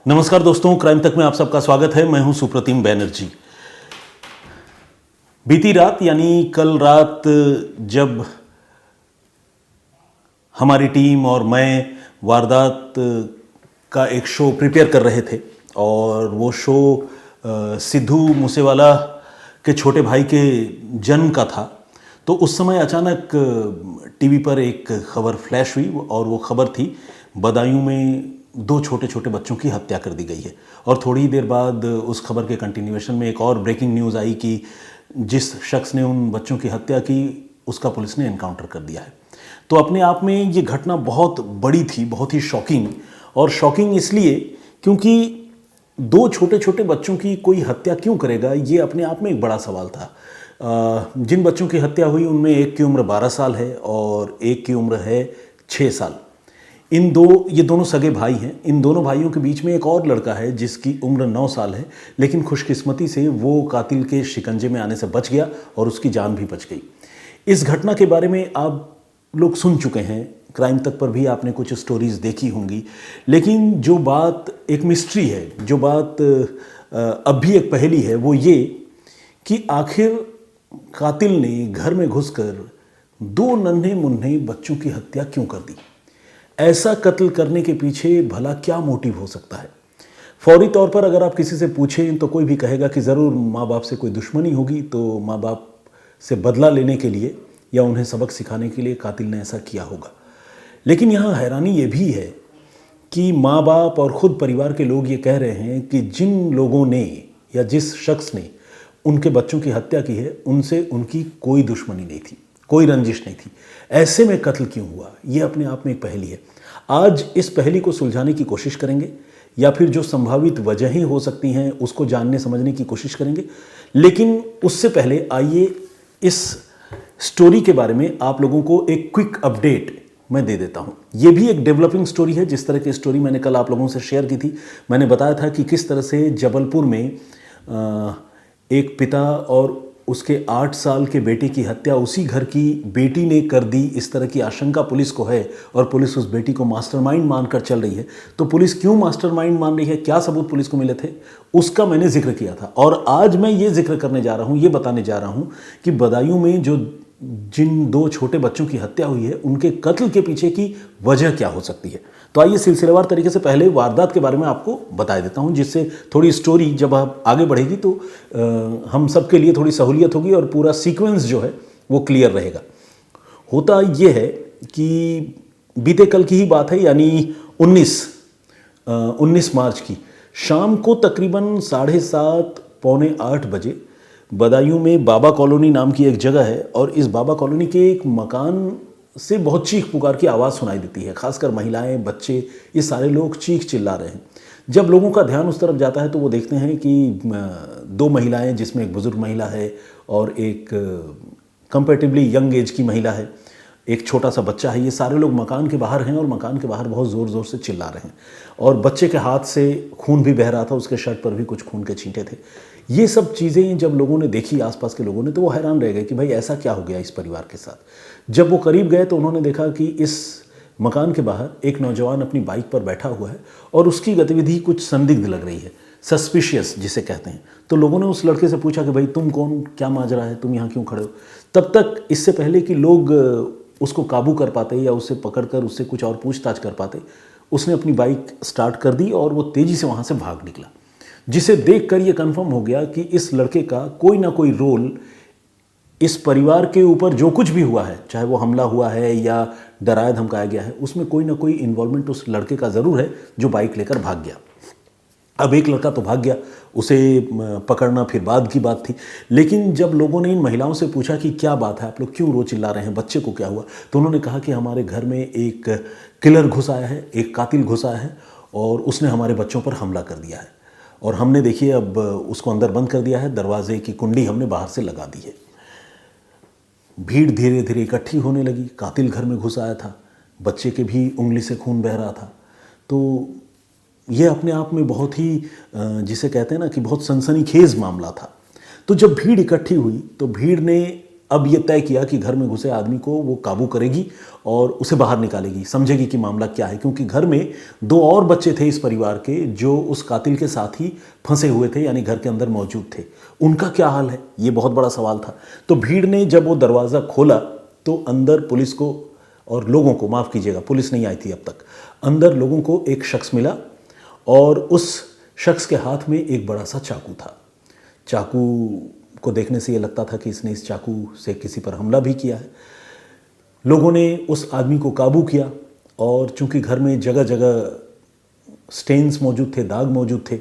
नमस्कार दोस्तों, क्राइम तक में आप सबका स्वागत है। मैं हूं सुप्रतिम बैनर्जी। बीती रात यानी कल रात जब हमारी टीम और मैं वारदात का एक शो प्रिपेयर कर रहे थे और वो शो सिद्धू मूसेवाला के छोटे भाई के जन्म का था, तो उस समय अचानक टीवी पर एक खबर फ्लैश हुई और वो खबर थी बदायूं में 2 छोटे छोटे बच्चों की हत्या कर दी गई है। और थोड़ी देर बाद उस खबर के कंटिन्यूएशन में एक और ब्रेकिंग न्यूज़ आई कि जिस शख्स ने उन बच्चों की हत्या की उसका पुलिस ने एनकाउंटर कर दिया है। तो अपने आप में ये घटना बहुत बड़ी थी, बहुत ही शॉकिंग। और शॉकिंग इसलिए क्योंकि 2 छोटे छोटे बच्चों की कोई हत्या क्यों करेगा, ये अपने आप में एक बड़ा सवाल था। जिन बच्चों की हत्या हुई उनमें एक की उम्र 12 साल है और एक की उम्र है 6 साल। ये दोनों सगे भाई हैं। इन दोनों भाइयों के बीच में एक और लड़का है जिसकी उम्र 9 साल है, लेकिन खुशकिस्मती से वो कातिल के शिकंजे में आने से बच गया और उसकी जान भी बच गई। इस घटना के बारे में आप लोग सुन चुके हैं, क्राइम तक पर भी आपने कुछ स्टोरीज देखी होंगी, लेकिन जो बात एक मिस्ट्री है, जो बात अब भी एक पहेली है, वो ये कि आखिर कातिल ने घर में घुसकर 2 नन्हे मुन्ने बच्चों की हत्या क्यों कर दी। ऐसा कत्ल करने के पीछे भला क्या मोटिव हो सकता है। फौरी तौर पर अगर आप किसी से पूछें तो कोई भी कहेगा कि ज़रूर माँ बाप से कोई दुश्मनी होगी, तो माँ बाप से बदला लेने के लिए या उन्हें सबक सिखाने के लिए कातिल ने ऐसा किया होगा। लेकिन यहाँ हैरानी ये भी है कि माँ बाप और ख़ुद परिवार के लोग ये कह रहे हैं कि जिन लोगों ने या जिस शख्स ने उनके बच्चों की हत्या की है उनसे उनकी कोई दुश्मनी नहीं थी, कोई रंजिश नहीं थी। ऐसे में कत्ल क्यों हुआ, ये अपने आप में एक पहेली है। आज इस पहेली को सुलझाने की कोशिश करेंगे या फिर जो संभावित वजहें हो सकती हैं उसको जानने समझने की कोशिश करेंगे। लेकिन उससे पहले आइए इस स्टोरी के बारे में आप लोगों को एक क्विक अपडेट मैं दे देता हूँ। ये भी एक डेवलपिंग स्टोरी है। जिस तरह की स्टोरी मैंने कल आप लोगों से शेयर की थी, मैंने बताया था कि किस तरह से जबलपुर में एक पिता और उसके 8 साल के बेटे की हत्या उसी घर की बेटी ने कर दी, इस तरह की आशंका पुलिस को है और पुलिस उस बेटी को मास्टरमाइंड मानकर चल रही है। तो पुलिस क्यों मास्टरमाइंड मान रही है, क्या सबूत पुलिस को मिले थे, उसका मैंने जिक्र किया था। और आज मैं ये जिक्र करने जा रहा हूँ, ये बताने जा रहा हूँ कि बदायूं में जिन 2 छोटे बच्चों की हत्या हुई है उनके कत्ल के पीछे की वजह क्या हो सकती है। तो आइए सिलसिलेवार तरीके से पहले वारदात के बारे में आपको बता देता हूं, जिससे थोड़ी स्टोरी जब आप आगे बढ़ेगी तो हम सब के लिए थोड़ी सहूलियत होगी और पूरा सीक्वेंस जो है वो क्लियर रहेगा। होता ये है कि बीते कल की ही बात है, यानी 19 मार्च की शाम को तकरीबन 7:30 पौने 8 बजे बदायूं में बाबा कॉलोनी नाम की एक जगह है और इस बाबा कॉलोनी के एक मकान से बहुत चीख पुकार की आवाज़ सुनाई देती है। खासकर महिलाएं, बच्चे, ये सारे लोग चीख चिल्ला रहे हैं। जब लोगों का ध्यान उस तरफ जाता है तो वो देखते हैं कि 2 महिलाएं, जिसमें एक बुजुर्ग महिला है और एक कंपैरेटिवली यंग एज की महिला है, एक छोटा सा बच्चा है, ये सारे लोग मकान के बाहर हैं और मकान के बाहर बहुत ज़ोर ज़ोर से चिल्ला रहे हैं। और बच्चे के हाथ से खून भी बह रहा था, उसके शर्ट पर भी कुछ खून के छींटे थे। ये सब चीज़ें जब लोगों ने देखी, आसपास के लोगों ने, तो वो हैरान रह गए कि भाई ऐसा क्या हो गया इस परिवार के साथ। जब वो करीब गए तो उन्होंने देखा कि इस मकान के बाहर एक नौजवान अपनी बाइक पर बैठा हुआ है और उसकी गतिविधि कुछ संदिग्ध लग रही है, सस्पिशियस जिसे कहते हैं। तो लोगों ने उस लड़के से पूछा कि भाई तुम कौन, क्या माजरा है, तुम यहाँ क्यों खड़े हो। तब तक इससे पहले कि लोग उसको काबू कर पाते या उसे पकड़कर उससे कुछ और पूछताछ कर पाते, उसने अपनी बाइक स्टार्ट कर दी और वो तेज़ी से वहाँ से भाग निकला, जिसे देखकर ये कंफर्म हो गया कि इस लड़के का कोई ना कोई रोल इस परिवार के ऊपर जो कुछ भी हुआ है, चाहे वो हमला हुआ है या डराया धमकाया गया है, उसमें कोई ना कोई इन्वॉल्वमेंट उस लड़के का ज़रूर है जो बाइक लेकर भाग गया। अब एक लड़का तो भाग गया, उसे पकड़ना फिर बाद की बात थी। लेकिन जब लोगों ने इन महिलाओं से पूछा कि क्या बात है, आप लोग क्यों रो चिल्ला रहे हैं, बच्चे को क्या हुआ, तो उन्होंने कहा कि हमारे घर में एक किलर घुस आया है, एक कातिल घुस आया है और उसने हमारे बच्चों पर हमला कर दिया है। और हमने देखिए अब उसको अंदर बंद कर दिया है, दरवाजे की कुंडी हमने बाहर से लगा दी है। भीड़ धीरे धीरे इकट्ठी होने लगी। कातिल घर में घुस आया था, बच्चे के भी उंगली से खून बह रहा था। तो ये अपने आप में बहुत ही जिसे कहते हैं ना कि बहुत सनसनीखेज मामला था। तो जब भीड़ इकट्ठी हुई तो भीड़ ने अब ये तय किया कि घर में घुसे आदमी को वो काबू करेगी और उसे बाहर निकालेगी, समझेगी कि मामला क्या है, क्योंकि घर में 2 और बच्चे थे इस परिवार के जो उस कातिल के साथ ही फंसे हुए थे, यानी घर के अंदर मौजूद थे। उनका क्या हाल है, ये बहुत बड़ा सवाल था। तो भीड़ ने जब वो दरवाज़ा खोला तो अंदर पुलिस को और लोगों को, माफ़ कीजिएगा पुलिस नहीं आई थी अब तक, अंदर लोगों को एक शख्स मिला और उस शख्स के हाथ में एक बड़ा सा चाकू था। चाकू को देखने से ये लगता था कि इसने इस चाकू से किसी पर हमला भी किया है। लोगों ने उस आदमी को काबू किया और चूंकि घर में जगह जगह स्टेन्स मौजूद थे, दाग मौजूद थे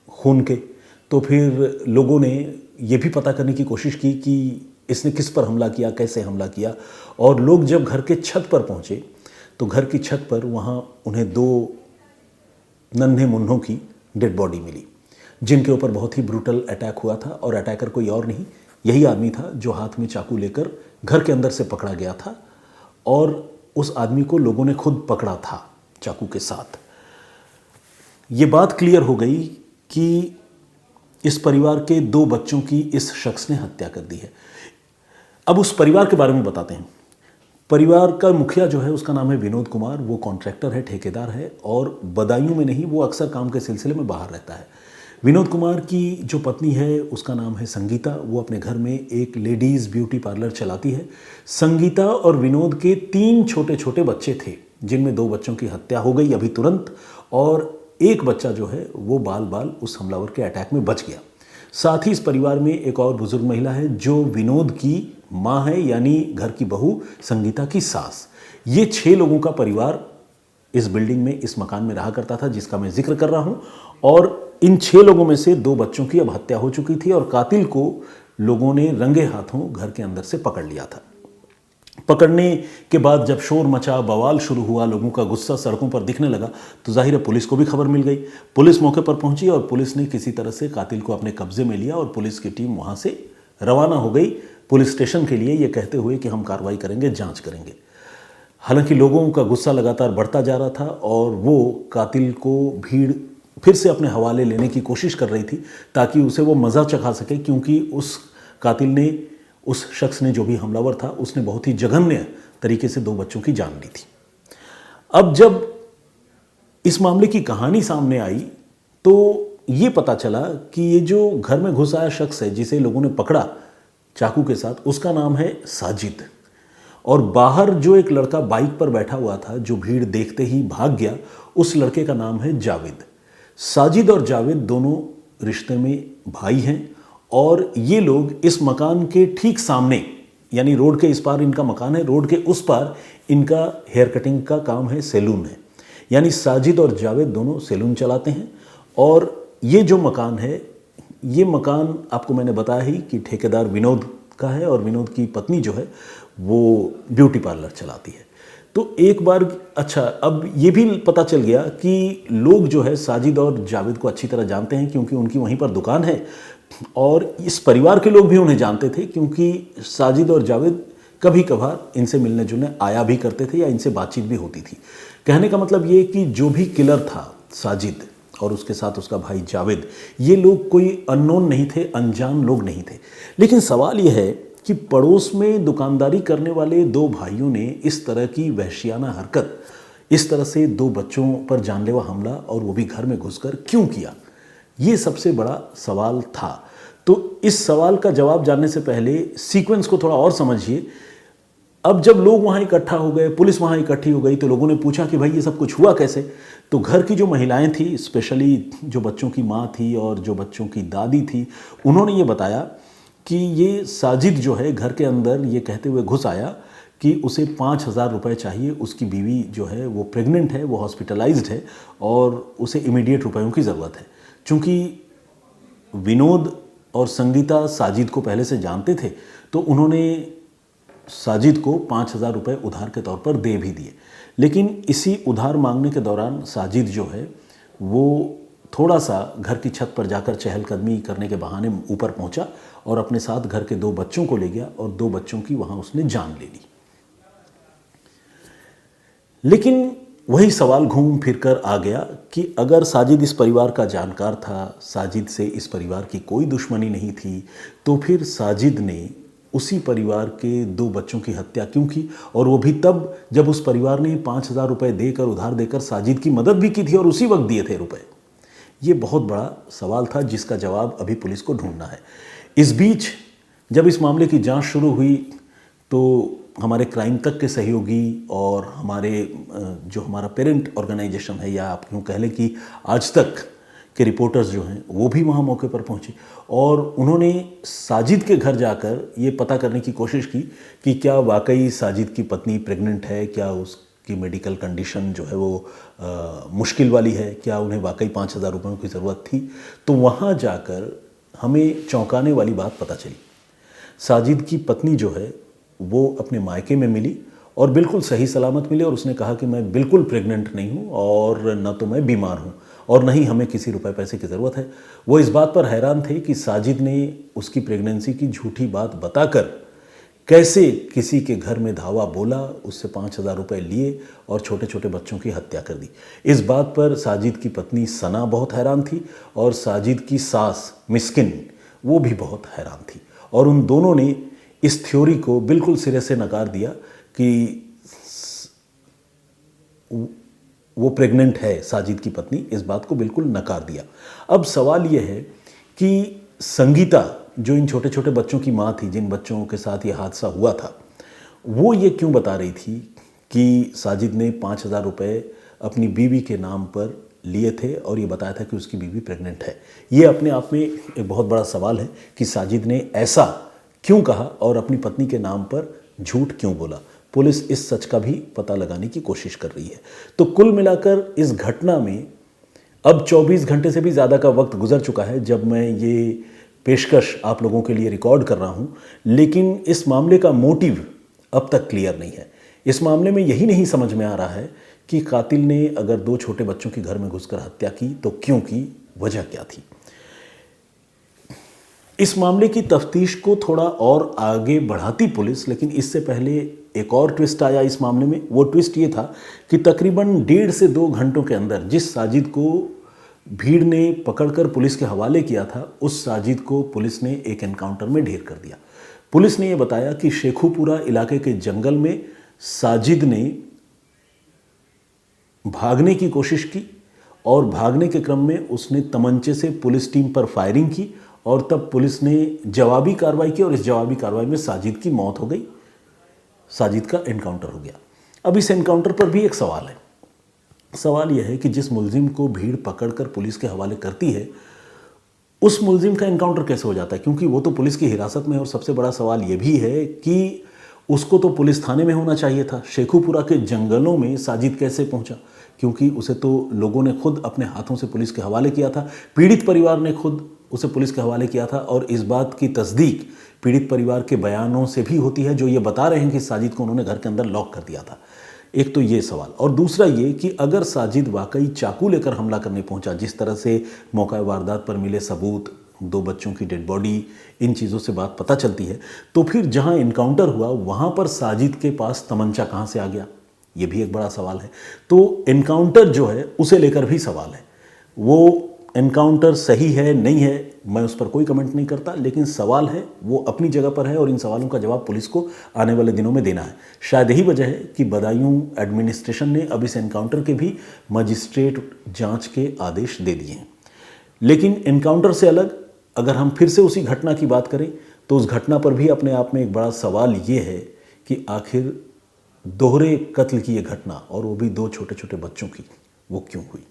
खून के, तो फिर लोगों ने ये भी पता करने की कोशिश की कि इसने किस पर हमला किया, कैसे हमला किया। और लोग जब घर के छत पर पहुंचे तो घर की छत पर वहाँ उन्हें 2 नन्हे मुन्नों की डेड बॉडी मिली, जिनके ऊपर बहुत ही ब्रूटल अटैक हुआ था। और अटैकर कोई और नहीं, यही आदमी था जो हाथ में चाकू लेकर घर के अंदर से पकड़ा गया था और उस आदमी को लोगों ने खुद पकड़ा था चाकू के साथ। ये बात क्लियर हो गई कि इस परिवार के 2 बच्चों की इस शख्स ने हत्या कर दी है। अब उस परिवार के बारे में बताते हैं। परिवार का मुखिया जो है उसका नाम है विनोद कुमार। वो कॉन्ट्रैक्टर है, ठेकेदार है और बदायूं में नहीं, वो अक्सर काम के सिलसिले में बाहर रहता है। विनोद कुमार की जो पत्नी है उसका नाम है संगीता। वो अपने घर में एक लेडीज़ ब्यूटी पार्लर चलाती है। संगीता और विनोद के 3 छोटे छोटे बच्चे थे, जिनमें 2 बच्चों की हत्या हो गई अभी तुरंत, और एक बच्चा जो है वो बाल बाल उस हमलावर के अटैक में बच गया। साथ ही इस परिवार में एक और बुजुर्ग महिला है जो विनोद की माँ है, यानी घर की बहू संगीता की सास। ये 6 लोगों का परिवार इस बिल्डिंग में, इस मकान में रहा करता था जिसका मैं जिक्र कर रहा हूँ। और इन 6 लोगों में से 2 बच्चों की अब हत्या हो चुकी थी और कातिल को लोगों ने रंगे हाथों घर के अंदर से पकड़ लिया था। पकड़ने के बाद जब शोर मचा, बवाल शुरू हुआ, लोगों का गुस्सा सड़कों पर दिखने लगा, तो जाहिर है पुलिस को भी खबर मिल गई। पुलिस मौके पर पहुंची और पुलिस ने किसी तरह से कातिल को अपने कब्जे में लिया और पुलिस की टीम वहां से रवाना हो गई पुलिस स्टेशन के लिए, ये कहते हुए कि हम कार्रवाई करेंगे, जांच करेंगे। हालांकि लोगों का गुस्सा लगातार बढ़ता जा रहा था और वो कातिल को भीड़ फिर से अपने हवाले लेने की कोशिश कर रही थी ताकि उसे वो मज़ा चखा सके, क्योंकि उस कातिल ने, उस शख्स ने, जो भी हमलावर था, उसने बहुत ही जघन्य तरीके से 2 बच्चों की जान ली थी। अब जब इस मामले की कहानी सामने आई तो ये पता चला कि ये जो घर में घुस आया शख्स है जिसे लोगों ने पकड़ा चाकू के साथ, उसका नाम है साजिद। और बाहर जो एक लड़का बाइक पर बैठा हुआ था जो भीड़ देखते ही भाग गया, उस लड़के का नाम है जावेद। साजिद और जावेद दोनों रिश्ते में भाई हैं और ये लोग इस मकान के ठीक सामने, यानी रोड के इस पार इनका मकान है, रोड के उस पार इनका हेयर कटिंग का काम है, सैलून है। यानी साजिद और जावेद दोनों सैलून चलाते हैं। और ये जो मकान है, ये मकान आपको मैंने बताया ही कि ठेकेदार विनोद का है और विनोद की पत्नी जो है वो ब्यूटी पार्लर चलाती है। तो एक बार, अच्छा, अब ये भी पता चल गया कि लोग जो है साजिद और जावेद को अच्छी तरह जानते हैं क्योंकि उनकी वहीं पर दुकान है, और इस परिवार के लोग भी उन्हें जानते थे क्योंकि साजिद और जावेद कभी कभार इनसे मिलने जुलने आया भी करते थे या इनसे बातचीत भी होती थी। कहने का मतलब ये कि जो भी किलर था साजिद और उसके साथ उसका भाई जावेद, ये लोग कोई अननोन नहीं थे, अनजान लोग नहीं थे। लेकिन सवाल यह है कि पड़ोस में दुकानदारी करने वाले 2 भाइयों ने इस तरह की वहशियाना हरकत, इस तरह से 2 बच्चों पर जानलेवा हमला, और वो भी घर में घुसकर क्यों किया, ये सबसे बड़ा सवाल था। तो इस सवाल का जवाब जानने से पहले सीक्वेंस को थोड़ा और समझिए। अब जब लोग वहाँ इकट्ठा हो गए, पुलिस वहाँ इकट्ठी हो गई, तो लोगों ने पूछा कि भाई ये सब कुछ हुआ कैसे। तो घर की जो महिलाएं थी, स्पेशली जो बच्चों की माँ थी और जो बच्चों की दादी थी, उन्होंने ये बताया कि ये साजिद जो है घर के अंदर ये कहते हुए घुस आया कि उसे 5,000 रुपये चाहिए। उसकी बीवी जो है वो प्रेग्नेंट है, वो हॉस्पिटलाइज्ड है और उसे इमीडिएट रुपयों की ज़रूरत है। चूँकि विनोद और संगीता साजिद को पहले से जानते थे तो उन्होंने साजिद को 5,000 रुपये उधार के तौर पर दे भी दिए। लेकिन इसी उधार मांगने के दौरान साजिद जो है वो थोड़ा सा घर की छत पर जाकर चहलकदमी करने के बहाने ऊपर पहुंचा और अपने साथ घर के 2 बच्चों को ले गया और 2 बच्चों की वहां उसने जान ले ली। लेकिन वही सवाल घूम फिर कर आ गया कि अगर साजिद इस परिवार का जानकार था, साजिद से इस परिवार की कोई दुश्मनी नहीं थी, तो फिर साजिद ने उसी परिवार के 2 बच्चों की हत्या क्यों की, और वो भी तब जब उस परिवार ने 5,000 रुपये देकर, उधार देकर साजिद की मदद भी की थी और उसी वक्त दिए थे रुपए। ये बहुत बड़ा सवाल था जिसका जवाब अभी पुलिस को ढूंढना है। इस बीच जब इस मामले की जांच शुरू हुई तो हमारे क्राइम तक के सहयोगी और हमारे जो हमारा पेरेंट ऑर्गेनाइजेशन है, या आप यूँ कह लें कि आज तक के रिपोर्टर्स जो हैं, वो भी वहाँ मौके पर पहुँचे और उन्होंने साजिद के घर जाकर ये पता करने की कोशिश की कि क्या वाकई साजिद की पत्नी प्रेग्नेंट है, क्या उसकी मेडिकल कंडीशन जो है वो मुश्किल वाली है, क्या उन्हें वाकई 5,000 रुपयों की ज़रूरत थी। तो वहाँ जाकर हमें चौंकाने वाली बात पता चली। साजिद की पत्नी जो है वो अपने मायके में मिली और बिल्कुल सही सलामत मिली, और उसने कहा कि मैं बिल्कुल प्रेग्नेंट नहीं हूँ और न तो मैं बीमार हूँ और न ही हमें किसी रुपए पैसे की ज़रूरत है। वो इस बात पर हैरान थे कि साजिद ने उसकी प्रेगनेंसी की झूठी बात बताकर कैसे किसी के घर में धावा बोला, उससे 5,000 रुपये लिए और छोटे छोटे बच्चों की हत्या कर दी। इस बात पर साजिद की पत्नी सना बहुत हैरान थी और साजिद की सास मिस्किन वो भी बहुत हैरान थी, और उन दोनों ने इस थ्योरी को बिल्कुल सिरे से नकार दिया कि वो प्रेग्नेंट है। साजिद की पत्नी इस बात को बिल्कुल नकार दिया। अब सवाल ये है कि संगीता जो इन छोटे छोटे बच्चों की माँ थी, जिन बच्चों के साथ ये हादसा हुआ था, वो ये क्यों बता रही थी कि साजिद ने 5,000 रुपये अपनी बीवी के नाम पर लिए थे और ये बताया था कि उसकी बीवी प्रेग्नेंट है। ये अपने आप में एक बहुत बड़ा सवाल है कि साजिद ने ऐसा क्यों कहा और अपनी पत्नी के नाम पर झूठ क्यों बोला। पुलिस इस सच का भी पता लगाने की कोशिश कर रही है। तो कुल मिलाकर इस घटना में अब 24 घंटे से भी ज़्यादा का वक्त गुजर चुका है जब मैं ये पेशकश आप लोगों के लिए रिकॉर्ड कर रहा हूँ, लेकिन इस मामले का मोटिव अब तक क्लियर नहीं है। इस मामले में यही नहीं समझ में आ रहा है कि कातिल ने अगर 2 छोटे बच्चों की घर में घुसकर हत्या की तो क्यों की, वजह क्या थी। इस मामले की तफ्तीश को थोड़ा और आगे बढ़ाती पुलिस, लेकिन इससे पहले एक और ट्विस्ट आया इस मामले में। वो ट्विस्ट ये था कि तकरीबन 1.5 से 2 घंटों के अंदर जिस साजिद को भीड़ ने पकड़कर पुलिस के हवाले किया था, उस साजिद को पुलिस ने एक एनकाउंटर में ढेर कर दिया। पुलिस ने यह बताया कि शेखुपुरा इलाके के जंगल में साजिद ने भागने की कोशिश की और भागने के क्रम में उसने तमंचे से पुलिस टीम पर फायरिंग की और तब पुलिस ने जवाबी कार्रवाई की और इस जवाबी कार्रवाई में साजिद की मौत हो गई। साजिद का एनकाउंटर हो गया। अब इस एनकाउंटर पर भी एक सवाल है। सवाल यह है कि जिस मुलजिम को भीड़ पकड़कर पुलिस के हवाले करती है, उस मुलजिम का एनकाउंटर कैसे हो जाता है, क्योंकि वो तो पुलिस की हिरासत में है। और सबसे बड़ा सवाल यह भी है कि उसको तो पुलिस थाने में होना चाहिए था। शेखुपुरा के जंगलों में साजिद कैसे पहुंचा, क्योंकि उसे तो लोगों ने खुद अपने हाथों से पुलिस के हवाले किया था। पीड़ित परिवार ने खुद उसे पुलिस के हवाले किया था और इस बात की तस्दीक पीड़ित परिवार के बयानों से भी होती है, जो ये बता रहे हैं कि साजिद को उन्होंने घर के अंदर लॉक कर दिया था। एक तो ये सवाल, और दूसरा ये कि अगर साजिद वाकई चाकू लेकर हमला करने पहुंचा, जिस तरह से मौका वारदात पर मिले सबूत, 2 बच्चों की डेड बॉडी, इन चीज़ों से बात पता चलती है, तो फिर जहां इनकाउंटर हुआ वहां पर साजिद के पास तमंचा कहां से आ गया, ये भी एक बड़ा सवाल है। तो एनकाउंटर जो है उसे लेकर भी सवाल है। वो एनकाउंटर सही है नहीं है, मैं उस पर कोई कमेंट नहीं करता, लेकिन सवाल है वो अपनी जगह पर है और इन सवालों का जवाब पुलिस को आने वाले दिनों में देना है। शायद यही वजह है कि बदायूं एडमिनिस्ट्रेशन ने अब इस एनकाउंटर के भी मजिस्ट्रेट जांच के आदेश दे दिए हैं। लेकिन एनकाउंटर से अलग अगर हम फिर से उसी घटना की बात करें तो उस घटना पर भी अपने आप में एक बड़ा सवाल ये है कि आखिर दोहरे कत्ल की ये घटना, और वो भी 2 छोटे छोटे बच्चों की, वो क्यों हुई।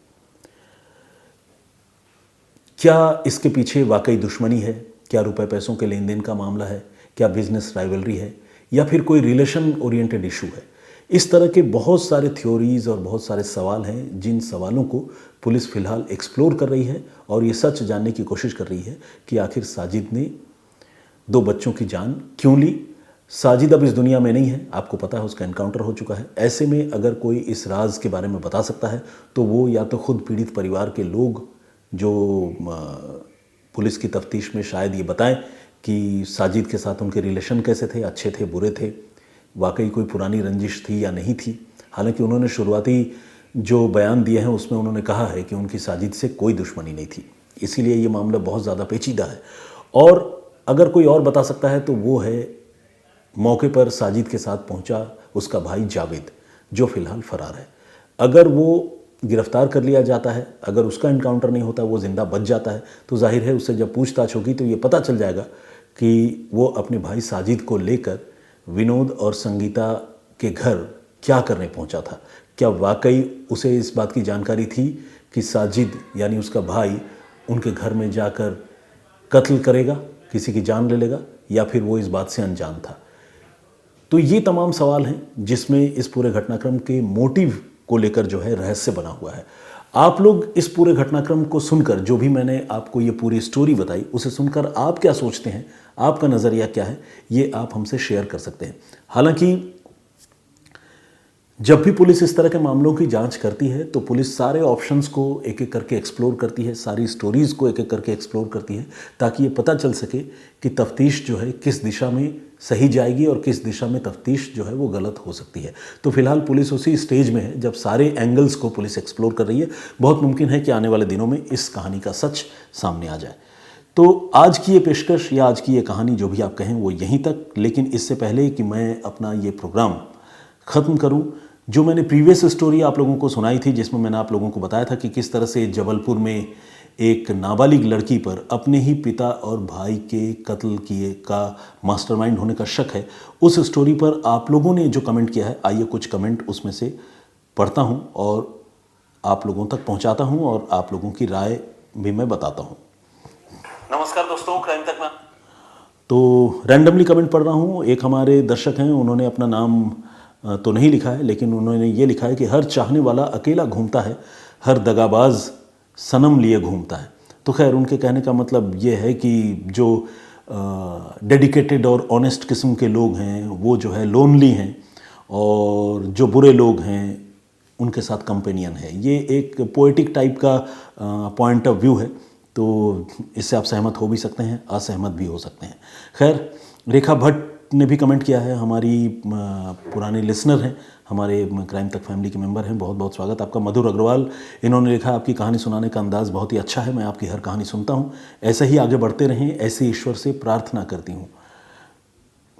क्या इसके पीछे वाकई दुश्मनी है, क्या रुपए पैसों के लेन देन का मामला है, क्या बिजनेस राइवलरी है, या फिर कोई रिलेशन ओरिएंटेड इशू है। इस तरह के बहुत सारे थ्योरीज और बहुत सारे सवाल हैं जिन सवालों को पुलिस फिलहाल एक्सप्लोर कर रही है और ये सच जानने की कोशिश कर रही है कि आखिर साजिद ने 2 बच्चों की जान क्यों ली। साजिद अब इस दुनिया में नहीं है, आपको पता है, उसका एनकाउंटर हो चुका है। ऐसे में अगर कोई इस राज के बारे में बता सकता है तो वो या तो खुद पीड़ित परिवार के लोग जो पुलिस की तफ्तीश में शायद ये बताएं कि साजिद के साथ उनके रिलेशन कैसे थे, अच्छे थे, बुरे थे, वाकई कोई पुरानी रंजिश थी या नहीं थी। हालांकि उन्होंने शुरुआती जो बयान दिए हैं उसमें उन्होंने कहा है कि उनकी साजिद से कोई दुश्मनी नहीं थी, इसीलिए ये मामला बहुत ज़्यादा पेचीदा है। और अगर कोई और बता सकता है तो वो है मौके पर साजिद के साथ पहुंचा उसका भाई जावेद, जो फ़िलहाल फ़रार है। अगर वो गिरफ्तार कर लिया जाता है, अगर उसका इनकाउंटर नहीं होता, वो ज़िंदा बच जाता है, तो जाहिर है उससे जब पूछताछ होगी तो ये पता चल जाएगा कि वो अपने भाई साजिद को लेकर विनोद और संगीता के घर क्या करने पहुंचा था। क्या वाकई उसे इस बात की जानकारी थी कि साजिद यानी उसका भाई उनके घर में जाकर कत्ल करेगा, किसी की जान ले लेगा, या फिर वो इस बात से अनजान था। तो ये तमाम सवाल हैं जिसमें इस पूरे घटनाक्रम के मोटिव को लेकर जो है रहस्य बना हुआ है। आप लोग इस पूरे घटनाक्रम को सुनकर, जो भी मैंने आपको ये पूरी स्टोरी बताई, उसे सुनकर आप क्या सोचते हैं, आपका नज़रिया क्या है, ये आप हमसे शेयर कर सकते हैं। हालांकि जब भी पुलिस इस तरह के मामलों की जांच करती है तो पुलिस सारे ऑप्शंस को एक एक करके एक्सप्लोर करती है, सारी स्टोरीज़ को एक एक करके एक्सप्लोर करती है, ताकि ये पता चल सके कि तफ्तीश जो है किस दिशा में सही जाएगी और किस दिशा में तफ्तीश जो है वो गलत हो सकती है। तो फिलहाल पुलिस उसी स्टेज में है जब सारे एंगल्स को पुलिस एक्सप्लोर कर रही है। बहुत मुमकिन है कि आने वाले दिनों में इस कहानी का सच सामने आ जाए। तो आज की ये पेशकश या आज की ये कहानी जो भी आप कहें वो यहीं तक, लेकिन इससे पहले कि मैं अपना ये प्रोग्राम ख़त्म करूं, जो मैंने प्रीवियस स्टोरी आप लोगों को सुनाई थी जिसमें मैंने आप लोगों को बताया था कि किस तरह से जबलपुर में एक नाबालिग लड़की पर अपने ही पिता और भाई के कत्ल किए का मास्टरमाइंड होने का शक है, उस स्टोरी पर आप लोगों ने जो कमेंट किया है, आइए कुछ कमेंट उसमें से पढ़ता हूं और आप लोगों तक पहुंचाता हूं और आप लोगों की राय भी मैं बताता हूं। नमस्कार दोस्तों, क्राइम तक में तो रैंडमली कमेंट पढ़ रहा हूं। एक हमारे दर्शक हैं, उन्होंने अपना नाम तो नहीं लिखा है, लेकिन उन्होंने ये लिखा है कि हर चाहने वाला अकेला घूमता है, हर दगाबाज सनम लिए घूमता है। तो खैर उनके कहने का मतलब ये है कि जो डेडिकेटेड और ऑनेस्ट किस्म के लोग हैं वो जो है लोनली हैं, और जो बुरे लोग हैं उनके साथ कंपेनियन है। ये एक पोएटिक टाइप का पॉइंट ऑफ व्यू है, तो इससे आप सहमत हो भी सकते हैं, असहमत भी हो सकते हैं। खैर, रेखा भट्ट ने भी कमेंट किया है, हमारी पुराने लिसनर हैं, हमारे क्राइम तक फैमिली के मेंबर हैं। बहुत बहुत स्वागत आपका। मधुर अग्रवाल, इन्होंने लिखा आपकी कहानी सुनाने का अंदाज़ बहुत ही अच्छा है, मैं आपकी हर कहानी सुनता हूँ, ऐसे ही आगे बढ़ते रहें, ऐसे ईश्वर से प्रार्थना करती हूँ।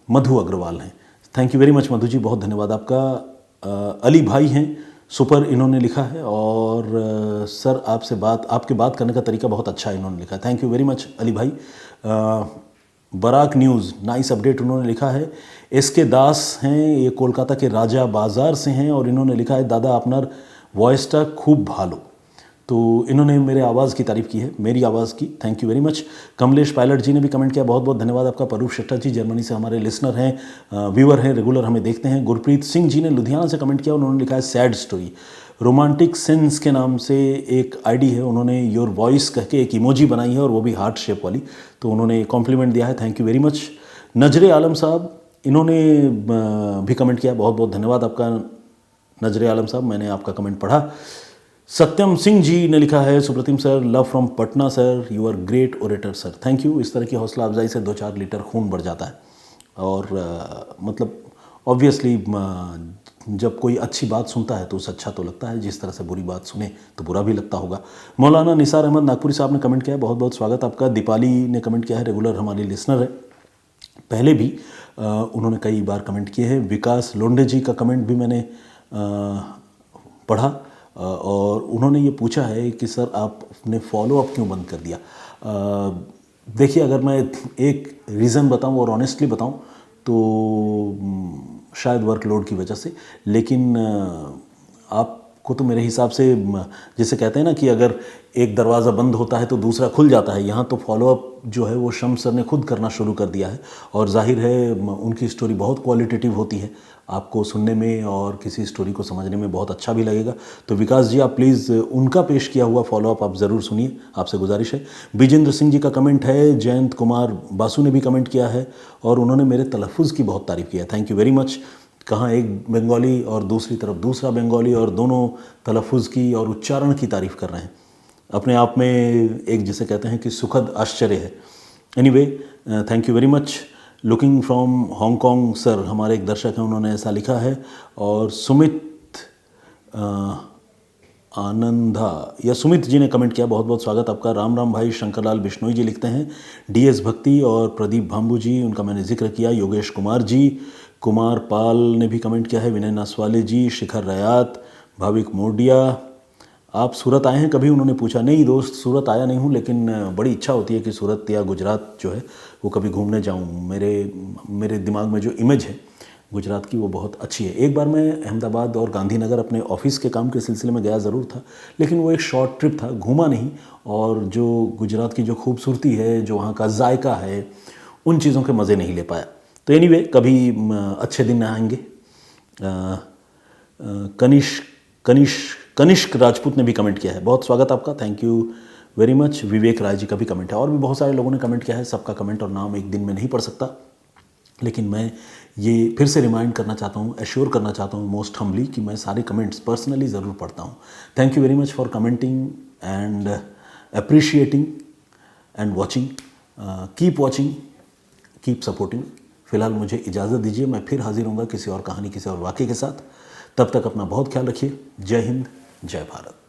मधु अग्रवाल हैं, thank you very much Madhu ji, बहुत धन्यवाद आपका। अली भाई हैं सुपर, इन्होंने लिखा है, और सर आपके बात करने का तरीका बहुत अच्छा है, इन्होंने लिखा है, thank you very much Ali भाई। बराक न्यूज़, नाइस अपडेट, उन्होंने लिखा है। एसके दास हैं, ये कोलकाता के राजा बाज़ार से हैं, और इन्होंने लिखा है दादा अपनार वॉइसटा खूब भालो। तो इन्होंने मेरे आवाज़ की तारीफ़ की है, मेरी आवाज़ की, thank you very much. Kamlesh Pilot ji ने भी कमेंट किया, बहुत बहुत धन्यवाद आपका। परूप शेट्टा जी जर्मनी से हमारे लिसनर हैं, व्यूअर हैं, रेगुलर हमें देखते हैं। गुरप्रीत सिंह जी ने लुधियाना से कमेंट किया, उन्होंने लिखा है सैड स्टोरी। रोमांटिक सेंस के नाम से एक आईडी है, उन्होंने योर वॉइस कह के एक इमोजी बनाई है, और वो भी हार्ट शेप वाली, तो उन्होंने कॉम्प्लीमेंट दिया है, थैंक यू वेरी मच। नजरे आलम साहब, इन्होंने भी कमेंट किया, बहुत बहुत धन्यवाद आपका नजरे आलम साहब, मैंने आपका कमेंट पढ़ा। सत्यम सिंह जी ने लिखा है, Supratim sir, love from Patna sir, you are great orator sir, thank you. इस तरह की हौसला अफजाई से 2-4 लीटर खून बढ़ जाता है, और मतलब ऑब्वियसली जब कोई अच्छी बात सुनता है तो उसे अच्छा तो लगता है, जिस तरह से बुरी बात सुने तो बुरा भी लगता होगा। मौलाना निसार अहमद नागपुरी साहब ने कमेंट किया है, बहुत बहुत स्वागत आपका। दीपाली ने कमेंट किया है, रेगुलर हमारी लिसनर है, पहले भी उन्होंने कई बार कमेंट किए हैं। विकास लोंडे जी का कमेंट भी मैंने पढ़ा, और उन्होंने ये पूछा है कि सर आपने फॉलोअप क्यों बंद कर दिया। देखिए, अगर मैं एक रीज़न बताऊं और ऑनेस्टली बताऊं तो शायद वर्कलोड की वजह से, लेकिन आपको तो मेरे हिसाब से, जैसे कहते हैं ना कि अगर एक दरवाज़ा बंद होता है तो दूसरा खुल जाता है, यहाँ तो फॉलोअप जो है वो शम्स सर ने खुद करना शुरू कर दिया है, और जाहिर है उनकी स्टोरी बहुत क्वालिटेटिव होती है, आपको सुनने में और किसी स्टोरी को समझने में बहुत अच्छा भी लगेगा। तो विकास जी, आप प्लीज़ उनका पेश किया हुआ फॉलोअप आप ज़रूर सुनिए, आपसे गुजारिश है। विजेंद्र सिंह जी का कमेंट है, जयंत कुमार बासु ने भी कमेंट किया है, और उन्होंने मेरे तलफ़ुज़ की बहुत तारीफ़ किया है, थैंक यू वेरी मच। कहाँ एक बंगाली और दूसरी तरफ दूसरा बंगाली, और दोनों तलफ़ुज़ की और उच्चारण की तारीफ़ कर रहे हैं, अपने आप में एक जिसे कहते हैं कि सुखद आश्चर्य है। Anyway, thank you very much. Looking from Hong Kong sir, हमारे एक दर्शक हैं, उन्होंने ऐसा लिखा है। और सुमित आनंदा या सुमित जी ने कमेंट किया, बहुत बहुत स्वागत आपका। राम राम भाई। शंकरलाल बिश्नोई जी लिखते हैं, डीएस भक्ति और प्रदीप भाम्बू जी, उनका मैंने जिक्र किया। योगेश कुमार जी, कुमार पाल ने भी कमेंट किया है। विनय नासवाले जी, शिखर रयात, भाविक मोडिया, आप सूरत आए हैं कभी, उन्होंने पूछा। नहीं दोस्त, सूरत आया नहीं हूँ, लेकिन बड़ी इच्छा होती है कि सूरत या गुजरात जो है वो कभी घूमने जाऊँ। मेरे दिमाग में जो इमेज है गुजरात की वो बहुत अच्छी है। एक बार मैं अहमदाबाद और गांधीनगर अपने ऑफिस के काम के सिलसिले में गया ज़रूर था, लेकिन वो एक शॉर्ट ट्रिप था, घूमा नहीं। और जो गुजरात की जो खूबसूरती है, जो वहाँ का जायका है, उन चीज़ों के मज़े नहीं ले पाया। तो एनीवे, कभी अच्छे दिन आएंगे। कनिष्क राजपूत ने भी कमेंट किया है, बहुत स्वागत आपका, थैंक यू वेरी मच। विवेक राय जी का भी कमेंट है, और भी बहुत सारे लोगों ने कमेंट किया है। सबका कमेंट और नाम एक दिन में नहीं पढ़ सकता, लेकिन मैं ये फिर से रिमाइंड करना चाहता हूँ, एश्योर करना चाहता हूँ मोस्ट हम्बली कि मैं सारे कमेंट्स पर्सनली ज़रूर पढ़ता हूँ। Thank you very much for commenting and appreciating and watching. Keep watching, keep supporting. फ़िलहाल मुझे इजाज़त दीजिए, मैं फिर हाजिर हूँगा किसी और कहानी, किसी और वाक़े के साथ। तब तक अपना बहुत ख्याल रखिए। जय हिंद, जय भारत।